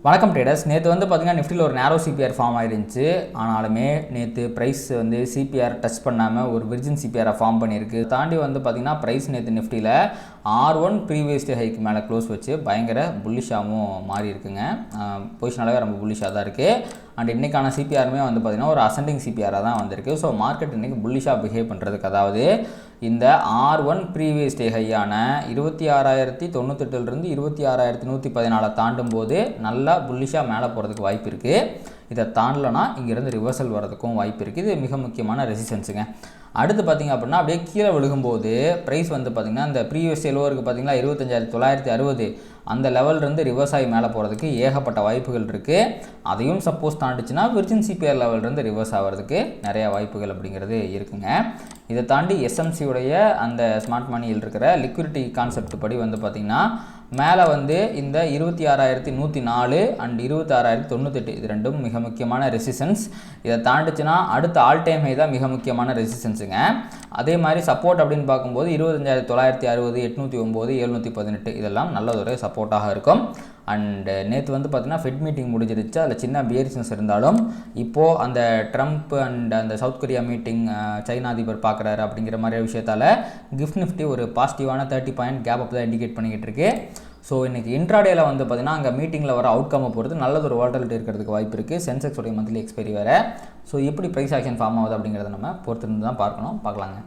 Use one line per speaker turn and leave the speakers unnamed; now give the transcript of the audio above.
வணக்கம் ட்ரேடர்ஸ். நேற்று பார்த்தீங்கன்னா நிஃப்டியில் ஒரு நேரோ சிபிஆர் ஃபார்ம் ஆயிருந்துச்சு. ஆனாலுமே நேற்று ப்ரைஸ் சிபிஆர் டச் பண்ணாமல் ஒரு விர்ஜின் சிபிஆரை ஃபார்ம் பண்ணியிருக்கு. தாண்டி பார்த்தீங்கன்னா ப்ரைஸ் நேற்று நிஃப்டியில் R1 ப்ரீவியஸ் டே ஹைக்கு மேலே க்ளோஸ் வச்சு பயங்கர புல்லிஷாகவும் மாறி இருக்குங்க. பொசிஷனாலே ரொம்ப புல்லிஷாக தான் இருக்குது. அண்ட் இன்றைக்கான சிபிஆருமே பார்த்தீங்கன்னா ஒரு அசெண்டிங் சிபிஆராக தான் வந்திருக்கு. ஸோ மார்க்கெட் இன்றைக்கி புல்லிஷாக பிஹேவ் பண்ணுறதுக்கு, அதாவது இந்த R1 ப்ரீவியஸ் டே ஹையான 26,098 26,114 தாண்டும் போது நல்லா புல்லிஷாக மேலே போகிறதுக்கு வாய்ப்பு இருக்குது. இதை தாண்டலைன்னா இங்கேருந்து ரிவர்சல் வரதுக்கும் வாய்ப்பு இருக்குது. இது மிக முக்கியமான ரெசிஸ்டன்ஸுங்க. அடுத்து பார்த்திங்க அப்படின்னா அப்படியே கீழே விழுகும்போது ப்ரைஸ் பார்த்திங்கன்னா இந்த ப்ரீவியஸ் லோவருக்கு பார்த்திங்கன்னா 25,960 அந்த லெவல்லேருந்து ரிவர்ஸ் ஆகி மேலே போகிறதுக்கு ஏகப்பட்ட வாய்ப்புகள் இருக்குது. அதையும் சப்போஸ் தாண்டிச்சுன்னா விர்ஜின் சிபிஆர் லெவல்லேருந்து ரிவர்ஸ் ஆகிறதுக்கு நிறையா வாய்ப்புகள் அப்படிங்கிறது இருக்குங்க. இதை தாண்டி எஸ்எம்சியுடைய அந்த ஸ்மார்ட் மணியில் இருக்கிற லிக்விடிட்டி கான்செப்ட் படி பார்த்திங்கன்னா மேலே இந்த 26,104 அண்ட் 26,098 இது ரெண்டும் மிக முக்கியமான ரெசிஸ்டன்ஸ். இதை தாண்டிச்சுன்னா அடுத்த ஆல் டைம் ஹை தான் மிக முக்கியமான ரெசிஸ்டன்ஸுங்க. அதே மாதிரி சப்போர்ட் அப்படின்னு பார்க்கும்போது 25,960 809 718 இதெல்லாம் நல்ல ஒரு சப்போர்ட்டாக இருக்கும். அண்ட் நேற்று பார்த்தீங்கன்னா ஃபெட் மீட்டிங் முடிஞ்சிருச்சு. அதில் சின்ன பியரிஸ்னஸ் இருந்தாலும் இப்போது அந்த ட்ரம்ப் அண்ட் அந்த சவுத் கொரியா மீட்டிங் சைனா அதிபர் பார்க்குறாரு அப்படிங்கிற மாதிரி விஷயத்தால் கிஃப்ட் நிஃப்டி ஒரு பாசிட்டிவான 30 பாயிண்ட் கேப் அப் தான் இண்டிகேட் பண்ணிக்கிட்டு இருக்கு. ஸோ இன்றைக்கி இன்ட்ராடேயில் பார்த்தீங்கன்னா அங்கே மீட்டிங்கில் வர அவுட்கம்மை பொறுத்து நல்லது ஒரு வால்டாலிட்டி இருக்கிறதுக்கு வாய்ப்பு இருக்குது. சென்செக்ஸோடைய மந்த்லி எக்ஸ்பைரி வேறு. ஸோ எப்படி ப்ரைஸ் ஆக்ஷன் ஃபார்ம் ஆகுது அப்படிங்கிறத நம்ம பொறுத்திருந்து தான் பார்க்கலாங்க.